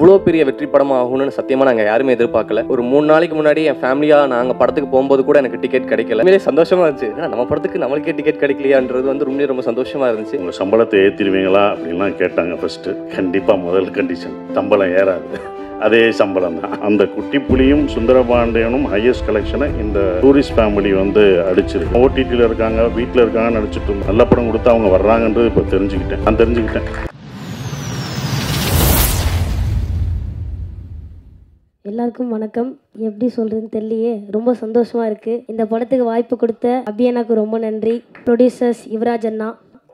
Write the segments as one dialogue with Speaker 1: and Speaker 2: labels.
Speaker 1: இவ்வளோ பெரிய வெற்றி படம் ஆகும்னு சத்தியமாக நாங்கள் யாருமே எதிர்பார்க்கல. ஒரு 3 நாளைக்கு முன்னாடி என் ஃபேமிலியாக நாங்கள் படத்துக்கு போகும்போது கூட எனக்கு டிக்கெட் கிடைக்கல. உண்மையிலே சந்தோஷமாக இருந்துச்சு. நம்ம படத்துக்கு நம்மளுக்கே டிக்கெட் கிடைக்கலையான்றது வந்து உண்மையிலே ரொம்ப சந்தோஷமாக இருந்துச்சு.
Speaker 2: உங்கள் சம்பளத்தை ஏற்றிடுவீங்களா அப்படின்லாம் கேட்டாங்க ஃபஸ்ட்டு. கண்டிப்பாக முதல் கண்டிஷன் சம்பளம் ஏறாது, அதே சம்பளம் தான். அந்த குட்டி புலியும் சுந்தரபாண்டியனும் ஹையஸ்ட் கலெக்ஷனை இந்த டூரிஸ்ட் ஃபேமிலி வந்து அடிச்சிருக்கு. ஓடிடியில் இருக்காங்க, வீட்டில் இருக்காங்கன்னு நினச்சிட்டு நல்ல படம் கொடுத்து அவங்க வர்றாங்கன்றது இப்போ தெரிஞ்சுக்கிட்டேன்.
Speaker 3: எல்லாருக்கும் வணக்கம். எப்படி சொல்கிறதுன்னு தெரியலையே, ரொம்ப சந்தோஷமாக இருக்குது. இந்த படத்துக்கு வாய்ப்பு கொடுத்த அபியனாக்கு ரொம்ப நன்றி. ப்ரொடியூசர்ஸ் யுவராஜ்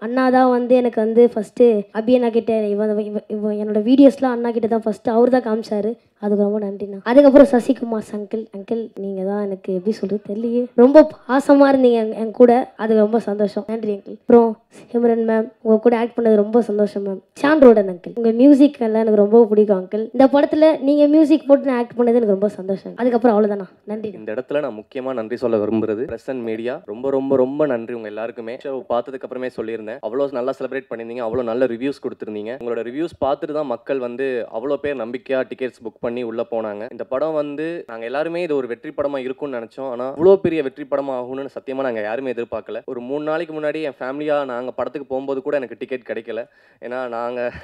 Speaker 3: அண்ணா தான் வந்து எனக்கு வந்து ஃபஸ்ட்டு அபியனா கிட்ட இவன் என்னோட வீடியோஸ்லாம் அண்ணா கிட்ட தான் ஃபஸ்ட்டு அவர் தான் காமிச்சார். அதுக்கு ரொம்ப நன்றிண்ணா. அதுக்கப்புறம் சசிகுமார் அங்கிள் நீங்கள் தான் எனக்கு எப்படி சொல்கிறது தெரியலையே, ரொம்ப பாசமாக இருந்தீங்க என் கூட. அதுக்கு ரொம்ப சந்தோஷம். நன்றி அங்கிள். அப்புறம் சிம்ரன் மேம், உங்கள் கூட ஆக்ட் பண்ணது ரொம்ப சந்தோஷம் மேம். சான் ரோடன் அங்கிள், உங்கள் மியூசிக் எல்லாம் எனக்கு ரொம்ப பிடிக்கும் அங்கிள். இந்த படத்தில் நீங்கள் மியூசிக் போட்டு நான் ஆக்ட் பண்ணது எனக்கு ரொம்ப சந்தோஷம். அதுக்கப்புறம் அவ்வளோதானா, நன்றி.
Speaker 1: இந்த இடத்துல நான் முக்கியமாக நன்றி சொல்ல விரும்புறது பிரஸ் அண்ட் மீடியா. ரொம்ப ரொம்ப ரொம்ப நன்றி உங்கள் எல்லாருக்குமே. ஷோ பார்த்ததுக்கு அப்புறமே சொல்லியிருந்தேன், அவ்வளோ நல்லா செலிப்ரேட் பண்ணியிருந்தீங்க, அவ்வளோ நல்ல ரிவ்யூஸ் கொடுத்துருந்தீங்க. உங்களோட ரிவ்யூஸ் பார்த்துட்டு தான் மக்கள் வந்து அவ்வளோ பேர் நம்பிக்கையாக டிக்கெட்ஸ் புக் பண்ணி உள்ள போனாங்க. இந்த படம் வந்து நாங்கள் எல்லாருமே இது ஒரு வெற்றி படமாக இருக்கும்னு நினச்சோம். ஆனால் இவ்வளோ பெரிய வெற்றி படமாக ஆகும்னு சத்தியமாக நாங்கள் யாருமே எதிர்பார்க்கல. ஒரு 3 நாளைக்கு முன்னாடி என் ஃபேமிலியாக நாங்கள் படத்துக்கு போகும்போது கூட எனக்கு டிக்கெட் கிடைக்கல. ஏன்னா நாங்கள்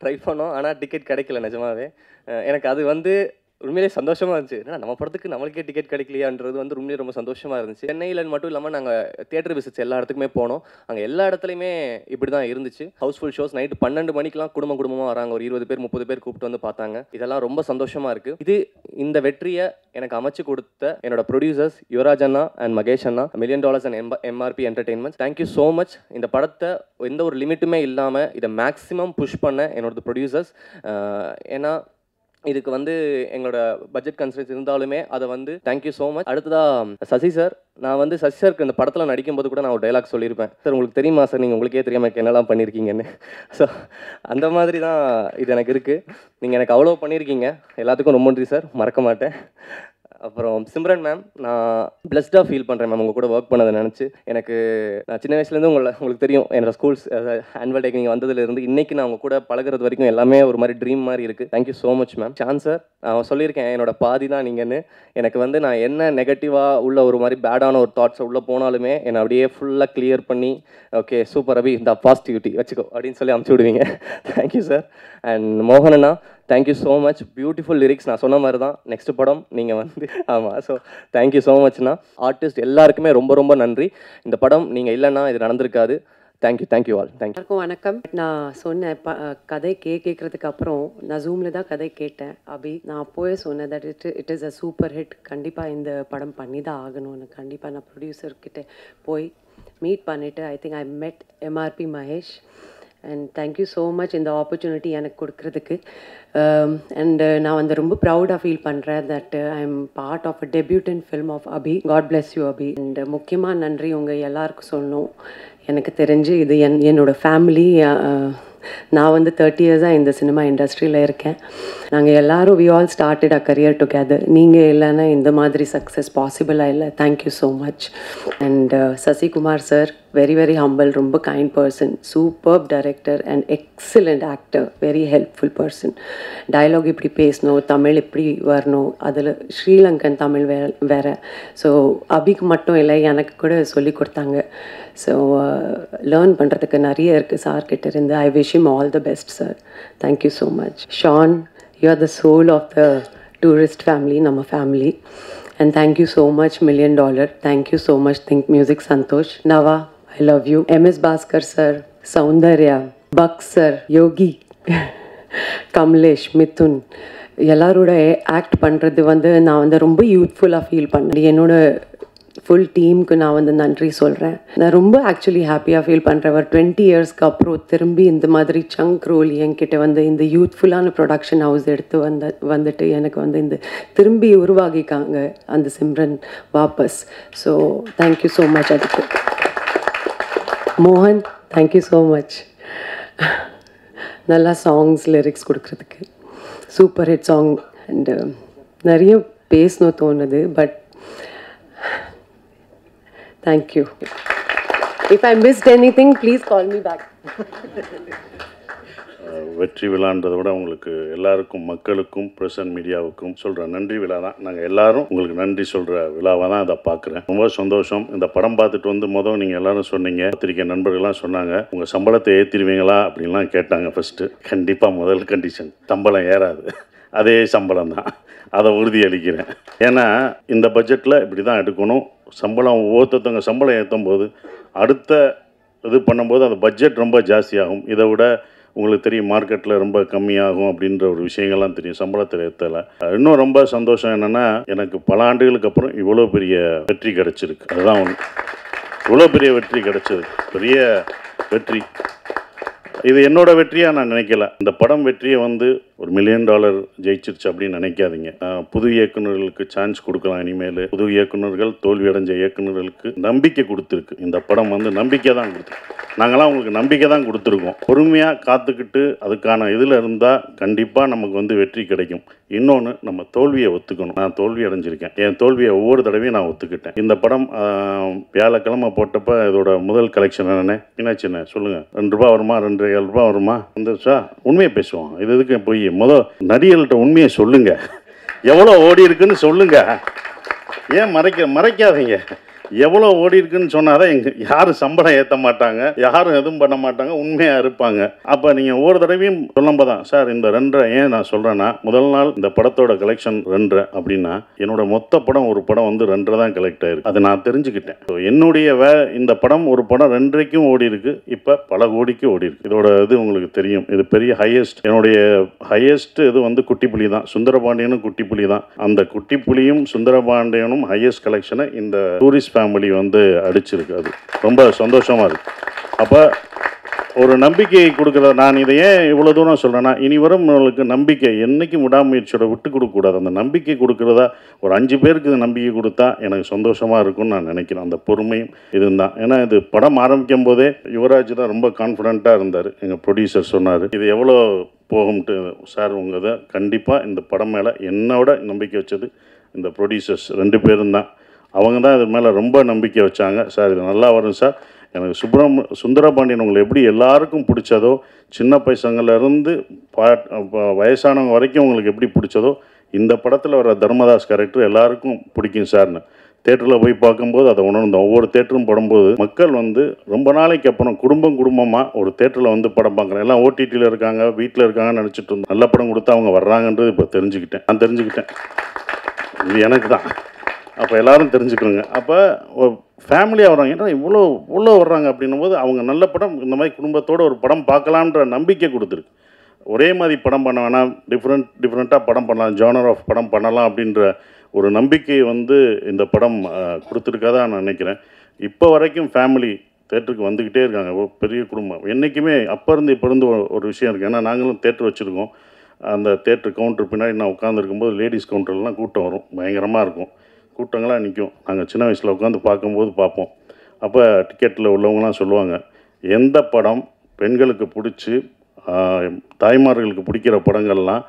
Speaker 1: ட்ரை பண்ணோம், ஆனால் டிக்கெட் கிடைக்கல நிஜமாவே. எனக்கு அது வந்து உண்மையிலே சந்தோஷமாக இருந்துச்சு. ஏன்னா நம்ம படத்துக்கு நம்மளுக்கே டிக்கெட் கிடைக்கலையான்றது வந்து உண்மையிலே ரொம்ப சந்தோஷமாக இருந்துச்சு. சென்னையில் மட்டும் இல்லாமல் நாங்கள் தியேட்டர் விசிட்ஸ் எல்லா இடத்துக்குமே போனோம். அங்கே எல்லா இடத்துலையுமே இப்படி தான் இருந்துச்சு. Housefull shows. நைட்டு 12 மணிக்கெலாம் குடும்பமாக வராங்க. ஒரு 20 பேர் 30 பேர் கூப்பிட்டு வந்து பார்த்தாங்க. இதெல்லாம் ரொம்ப சந்தோஷமாக இருக்குது. இந்த வெற்றியை எனக்கு அமைச்சு கொடுத்த என்னோட ப்ரொடியூசர்ஸ் யுவராஜ் அண்ட் மகேஷ் அண்ணா, $1 million and MRP entertainment, thank you so much. இந்த படத்தை எந்த ஒரு லிமிட்டுமே இல்லாமல் இதை மேக்ஸிமம் புஷ் பண்ண என்னோட ப்ரொடியூசர்ஸ். ஏன்னா இதுக்கு வந்து எங்களோட பட்ஜெட் கன்ஸ்ட்ரெயின்ஸ் இருந்தாலுமே அதை வந்து தேங்க்யூ ஸோ மச். அடுத்ததாக சசி சார், நான் வந்து சசி சாருக்கு இந்த படத்தில் நடிக்கும்போது கூட நான் ஒரு டைலாக் சொல்லியிருப்பேன். சார் உங்களுக்கு தெரியுமா சார், நீங்கள் உங்களுக்கே தெரியாமல் என்னெல்லாம் பண்ணியிருக்கீங்கன்னு. ஸோ அந்த மாதிரி தான் இது எனக்கு இருக்குது. நீங்கள் எனக்கு அவ்வளோ பண்ணியிருக்கீங்க, எல்லாத்துக்கும் ரொம்ப நன்றி சார், மறக்க மாட்டேன். அப்புறம் சிம்ரன் மேம், நான் பிளஸ்டாக ஃபீல் பண்ணுறேன் மேம் உங்கள் கூட ஒர்க் பண்ணதை நினச்சி. நான் சின்ன வயசுலேருந்து உங்களுக்கு தெரியும், என்னோட ஸ்கூல்ஸ் ஆனுவல் டேக்கு நீங்கள் வந்ததுலேருந்து இன்றைக்கி நான் உங்கள் கூட பழகிறது வரைக்கும் எல்லாமே ஒரு மாதிரி ட்ரீம் மாதிரி இருக்குது. Thank you so much ma'am. சான் சார், நான் சொல்லியிருக்கேன் என்னோட பாதி தான் நீங்கன்னு. எனக்கு வந்து நான் என்ன நெகட்டிவாக உள்ள ஒரு மாதிரி பேடான ஒரு தாட்ஸை உள்ளே போனாலுமே என்னை அப்படியே ஃபுல்லாக கிளியர் பண்ணி ஓகே சூப்பர் அபி, இந்த பாசிட்டிவிட்டி வச்சுக்கோ அப்படின்னு சொல்லி அமுச்சு விடுவீங்க. Thank you sir. அண்ட் மோகனண்ணா, thank you so much. Beautiful lyrics. நான் சொன்ன மாதிரி தான் நெக்ஸ்ட் படம் நீங்கள் வந்து ஆமாம். ஸோ தேங்க்யூ ஸோ மச்ண்ணா. ஆர்டிஸ்ட் எல்லாருக்குமே ரொம்ப ரொம்ப நன்றி. இந்த படம் நீங்கள் இல்லைன்னா இது நடந்திருக்காது. Thank you all. தேங்க்யூ.
Speaker 4: எல்லாருக்கும் வணக்கம். நான் சொன்னேன் கதை கேட்கறதுக்கு அப்புறம் நான் ஜூமில் தான் கதை கேட்டேன். நான் அப்போவே சொன்னேன் that it is a super hit, கண்டிப்பாக இந்த படம் பண்ணி தான் ஆகணும்னு. கண்டிப்பாக நான் ப்ரொடியூசர்கிட்ட போய் மீட் பண்ணிவிட்டு I think I met MRP Mahesh. And thank you so much இந்த ஆப்பர்ச்சுனிட்டி எனக்கு கொடுக்குறதுக்கு. அண்டு நான் வந்து ரொம்ப ப்ரௌடாக ஃபீல் பண்ணுறேன் that I am part of a debutant film of Abhi. God bless you Abhi. And முக்கியமாக நன்றி உங்கள் எல்லாருக்கும் சொல்லணும். எனக்கு தெரிஞ்சு இது என்னோடய ஃபேமிலி. நான் வந்து 30 இயர்ஸாக இந்த சினிமா இண்டஸ்ட்ரியில் இருக்கேன். நாங்கள் எல்லோரும் we all started a career together. நீங்கள் இல்லைன்னா இந்த மாதிரி சக்ஸஸ் பாசிபிளாக இல்லை. Thank you so much. And Sasikumar sir, very very humble, ரொம்ப kind person, superb director and excellent actor, very helpful person. Dialogue இப்படி பேசணும், தமிழ் இப்படி வரணும், அதில் ஸ்ரீலங்கன் தமிழ் வேறு. ஸோ அபிக்கு மட்டும் இல்லை, எனக்கு கூட சொல்லி கொடுத்தாங்க. ஸோ லேர்ன் பண்ணுறதுக்கு நிறைய இருக்குது சார்கிட்ட இருந்து. I wish him all the best, sir. Thank you so much. Sean, you are the soul of the tourist family, nama family. And thank you so much, $1 million. Thank you so much, Think Music Santosh. Nava, I love you. MS Bhaskar sir, Soundarya, Buck sir, Yogi, Kamlesh, Mithun, எல்லாரோட act பண்ணுறது வந்து நான் வந்து ரொம்ப யூத்ஃபுல்லாக feel பண்ணேன். என்னோட full டீமுக்கு நான் வந்து நன்றி சொல்கிறேன். நான் ரொம்ப ஆக்சுவலி ஹாப்பியாக ஃபீல் பண்ணுறேன். ஒரு 20 இயர்ஸ்க்கு அப்புறம் திரும்பி இந்த மாதிரி சங்க் ரோல் என்கிட்ட வந்து இந்த யூத்ஃபுல்லான ப்ரொடக்ஷன் ஹவுஸ் எடுத்து வந்துட்டு எனக்கு வந்து இந்த திரும்பி உருவாகிக்காங்க அந்த சிம்ரன் வாபஸ். So thank you so much. அதுக்கு மோகன், தேங்க்யூ ஸோ மச். நல்லா சாங்ஸ் லிரிக்ஸ் கொடுக்குறதுக்கு. Super hit song. அண்டு நிறைய பேசணும் தோணுது, but thank you. If I missed anything, please call me back.
Speaker 2: வெற்றி விழான்றதை விட உங்களுக்கு எல்லாருக்கும், மக்களுக்கும், பிரசன்ட் மீடியாவுக்கும் சொல்கிற நன்றி விழா தான். நாங்கள் எல்லாரும் உங்களுக்கு நன்றி சொல்கிற விழாவாக தான் அதை பார்க்குறேன். ரொம்ப சந்தோஷம். இந்த படம் பார்த்துட்டு வந்து நீங்கள் எல்லாரும் சொன்னீங்க, பத்திரிக்கை நண்பர்கள்லாம் சொன்னாங்க, உங்கள் சம்பளத்தை ஏற்றிடுவீங்களா அப்படின்லாம் கேட்டாங்க. ஃபஸ்ட்டு கண்டிப்பாக முதல் கண்டிஷன் சம்பளம் ஏறாது, அதே சம்பளம் தான், அதை உறுதியளிக்கிறேன். ஏன்னா இந்த பட்ஜெட்டில் இப்படி தான் எடுக்கணும். சம்பளம் ஒவ்வொருத்தவங்க சம்பளம் ஏற்றும் போது அடுத்த இது பண்ணும்போது அந்த பட்ஜெட் ரொம்ப ஜாஸ்தியாகும். இதை விட உங்களுக்கு தெரியும் மார்க்கெட்டில் ரொம்ப கம்மியாகும் அப்படின்ற ஒரு விஷயங்கள்லாம் தெரியும் சம்பளத்தில் ஏற்றலை. இன்னும் ரொம்ப சந்தோஷம் என்னென்னா, எனக்கு பல ஆண்டுகளுக்கு அப்புறம் இவ்வளோ பெரிய வெற்றி கிடச்சிருக்கு. அதுதான் ஒன்று, இவ்வளோ பெரிய வெற்றி கிடச்சிருக்கு, பெரிய வெற்றி. இது என்னோட வெற்றியாக நான் நினைக்கல. இந்த படம் வெற்றியை வந்து ஒரு $1 மில்லியன் ஜெயிச்சிருச்சு அப்படின்னு நினைக்காதீங்க. புது இயக்குநர்களுக்கு சான்ஸ் கொடுக்கலாம். இனிமேல் புது இயக்குநர்கள், தோல்வி அடைஞ்ச இயக்குநர்களுக்கு நம்பிக்கை கொடுத்துருக்கு. இந்த படம் வந்து நம்பிக்கை தான் கொடுத்துருக்கு. நாங்களாம் உங்களுக்கு நம்பிக்கை தான் கொடுத்துருக்கோம். பொறுமையாக காத்துக்கிட்டு அதுக்கான இதில் இருந்தால் கண்டிப்பாக நமக்கு வந்து வெற்றி கிடைக்கும். இன்னொன்று, நம்ம தோல்வியை ஒத்துக்கணும். நான் தோல்வி அடைஞ்சிருக்கேன், என் தோல்வியை ஒவ்வொரு தடவையும் நான் ஒத்துக்கிட்டேன். இந்த படம் வியாழக்கிழமை போட்டப்போ இதோட முதல் கலெக்ஷன் என்னென்ன என்னாச்சுண்ணே சொல்லுங்கள், $2 வருமா, $2.25 வருமா வந்துருச்சா? உண்மையை பேசுவோம். இதுக்கு போய் நடிகர்கள்ட்ட உண்மையை சொல்லுங்க, எவ்வளோ ஓடி இருக்குன்னு சொல்லுங்க, ஏன் மறைக்காதீங்க. எவ்வளோ ஓடி இருக்குன்னு சொன்னாதான் யாரும் சம்பளம் ஏற்ற மாட்டாங்க, யாரும் எதுவும் பண்ண மாட்டாங்க, உண்மையாக இருப்பாங்க. அப்போ நீங்கள் ஒவ்வொரு தடவையும் சொல்லும்போது தான் சார் இந்த 2.5 ஏன் நான் சொல்கிறேன்னா, முதல் நாள் இந்த படத்தோட கலெக்ஷன் 2.5 அப்படின்னா என்னோட மொத்த படம் ஒரு படம் வந்து 2.5 தான் கலெக்ட் ஆயிருக்கு. அதை நான் தெரிஞ்சுக்கிட்டேன். என்னுடைய இந்த படம் ஒரு படம் 2.5க்கும் ஓடி இருக்கு, இப்போ பல கோடிக்கு ஓடி இருக்கு. இதோட இது உங்களுக்கு தெரியும், இது பெரிய ஹையஸ்ட். என்னுடைய ஹையஸ்ட் இது வந்து குட்டிப்புலி தான், சுந்தரபாண்டியனும் குட்டிப்புலி தான். அந்த குட்டிப்புலியும் சுந்தரபாண்டியனும் ஹையஸ்ட் கலெக்ஷனை இந்த டூரிஸ்ட் ஃபேமிலி வந்து அடிச்சிருக்கு. அது ரொம்ப சந்தோஷமாக இருக்குது. அப்போ ஒரு நம்பிக்கையை கொடுக்குற, நான் இதை ஏன் இவ்வளோ தூரம் சொல்கிறேன்னா, இனி வரும் நம்மளுக்கு நம்பிக்கை என்றைக்கும் விடாமுயற்சியோட விட்டு கொடுக்கக்கூடாது. அந்த நம்பிக்கை கொடுக்குறதா ஒரு 5 பேருக்கு நம்பிக்கை கொடுத்தா எனக்கு சந்தோஷமாக இருக்கும்னு நான் நினைக்கிறேன். அந்த பொறுமையும் இதுதான். ஏன்னா இது படம் ஆரம்பிக்கும் போதே யுவராஜ் தான் ரொம்ப கான்ஃபிடென்ட்டாக இருந்தார். எங்கள் ப்ரொடியூசர் சொன்னார், இது எவ்வளோ போகும்ட்டு. சார் உங்கள் இதை கண்டிப்பாக இந்த படம் மேலே என்னோட நம்பிக்கை வச்சது இந்த ப்ரொடியூசர்ஸ் 2 பேரும் தான். அவங்க தான் இது மேலே ரொம்ப நம்பிக்கை வச்சாங்க. சார் இது நல்லா வரும் சார். எனக்கு சுந்தரபாண்டியன் உங்களை எப்படி எல்லாருக்கும் பிடிச்சதோ, சின்ன பசங்கள்லேருந்து வயசானவங்க வரைக்கும் உங்களுக்கு எப்படி பிடிச்சதோ, இந்த படத்தில் வர தர்மதாஸ் கேரக்டர் எல்லாருக்கும் பிடிக்கும் சார்னு தேட்டரில் போய் பார்க்கும்போது அதை உணர்ந்தோம். ஒவ்வொரு தேட்டரும் படும்போது மக்கள் வந்து ரொம்ப நாளைக்கு அப்புறம் குடும்பமாக ஒரு தேட்டரில் வந்து படம் பார்க்குறேன். எல்லாம் ஓடிடியில் இருக்காங்க, வீட்டில் இருக்காங்கன்னு நினச்சிட்டு இருந்தோம். நல்ல படம் கொடுத்தா அவங்க வர்றாங்கன்றது இப்போ நான் தெரிஞ்சுக்கிட்டேன். இது எனக்கு தான். அப்போ எல்லோரும் தெரிஞ்சுக்கணுங்க. அப்போ ஃபேமிலியாக வர்றாங்க, ஏன்னா இவ்வளோ வர்றாங்க அப்படின்னும் போது அவங்க நல்ல படம் இந்த மாதிரி குடும்பத்தோடு ஒரு படம் பார்க்கலான்ற நம்பிக்கை கொடுத்துருக்கு. ஒரே மாதிரி படம் பண்ண வேணாம், டிஃப்ரெண்ட்டாக படம் பண்ணலாம், ஜானர் ஆஃப் படம் பண்ணலாம் அப்படின்ற ஒரு நம்பிக்கையை வந்து இந்த படம் கொடுத்துருக்காதான் நான் நினைக்கிறேன். இப்போ வரைக்கும் ஃபேமிலி தேட்டருக்கு வந்துக்கிட்டே இருக்காங்க. பெரிய குடும்பம் என்றைக்குமே அப்போ இருந்து இப்போ இருந்து ஒரு விஷயம் இருக்குது. ஏன்னா நாங்களும் தேட்டர் வச்சுருக்கோம். அந்த தேட்டர் கவுண்டர் பின்னாடி நான் உட்காந்துருக்கும்போது லேடிஸ் கவுண்டர்லாம் கூட்டம் வரும், பயங்கரமாக இருக்கும், கூட்டங்களாக நிற்கும். நாங்கள் சின்ன வயசில் உட்காந்து பார்க்கும்போது பார்ப்போம். அப்போ டிக்கெட்டில் உள்ளவங்களாம் சொல்லுவாங்க, எந்த படம் பெண்களுக்கு பிடிச்சி தாய்மார்களுக்கு பிடிக்கிற படங்கள்லாம்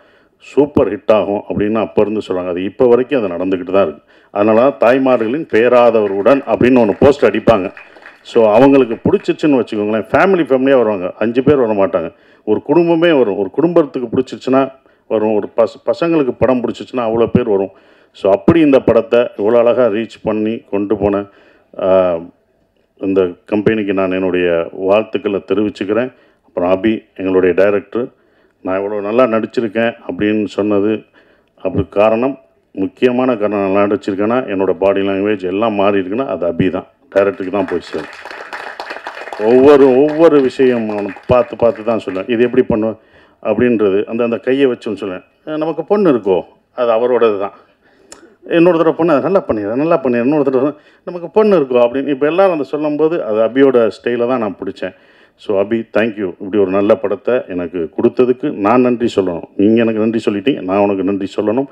Speaker 2: சூப்பர் ஹிட் ஆகும் அப்படின்னு அப்போ இருந்து சொல்கிறாங்க. அது இப்போ வரைக்கும் அது நடந்துக்கிட்டு தான் இருக்குது. அதனால தான் தாய்மார்களின் பேராதவருடன் அப்படின்னு ஒன்று போஸ்ட் அடிப்பாங்க. ஸோ அவங்களுக்கு பிடிச்சிச்சுன்னு வச்சுக்கோங்களேன், ஃபேமிலியாக வருவாங்க. 5 பேர் வர மாட்டாங்க, ஒரு குடும்பமே வரும். ஒரு குடும்பத்துக்கு பிடிச்சிச்சுன்னா வரும், ஒரு பசங்களுக்கு படம் பிடிச்சிச்சுன்னா அவ்வளோ பேர் வரும். ஸோ அப்படி இந்த படத்தை இவ்வளோ அழகாக ரீச் பண்ணி கொண்டு போன இந்த கம்பெனிக்கு நான் என்னுடைய வாழ்த்துக்களை தெரிவிச்சுக்கிறேன். அப்புறம் அபி எங்களுடைய டைரக்டர், நான் இவ்வளோ நல்லா நடிச்சிருக்கேன் அப்படின்னு சொன்னது அதுக்கு காரணம், முக்கியமான காரணம், நல்லா நடிச்சிருக்கேன்னா என்னோடய பாடி லாங்குவேஜ் எல்லாம் மாறி இருக்குன்னா அது அபி தான், டைரக்டருக்கு தான் போய் சேரும். ஒவ்வொரு விஷயம் பார்த்து தான் சொல்லுவேன், இது எப்படி பண்ணுவேன் அப்படின்றது. அந்த கையை வச்சுன்னு சொல்லுவேன். நமக்கு பொண்ணு இருக்கோ அது அவரோடது தான், இன்னொரு தடவை பொண்ணு அதை நல்லா பண்ணிடுறேன் இன்னொரு தடவை நமக்கு பொண்ணு இருக்கோ அப்படின்னு இப்போ எல்லோரும் அதை சொல்லும்போது அது அபியோட ஸ்டைலை தான் நான் பிடிச்சேன். ஸோ அபி, தேங்க்யூ. இப்படி ஒரு நல்ல படத்தை எனக்கு கொடுத்ததுக்கு நான் நன்றி சொல்லணும். நீங்கள் எனக்கு நன்றி சொல்லிட்டீங்க, நான் உனக்கு நன்றி சொல்லணும்.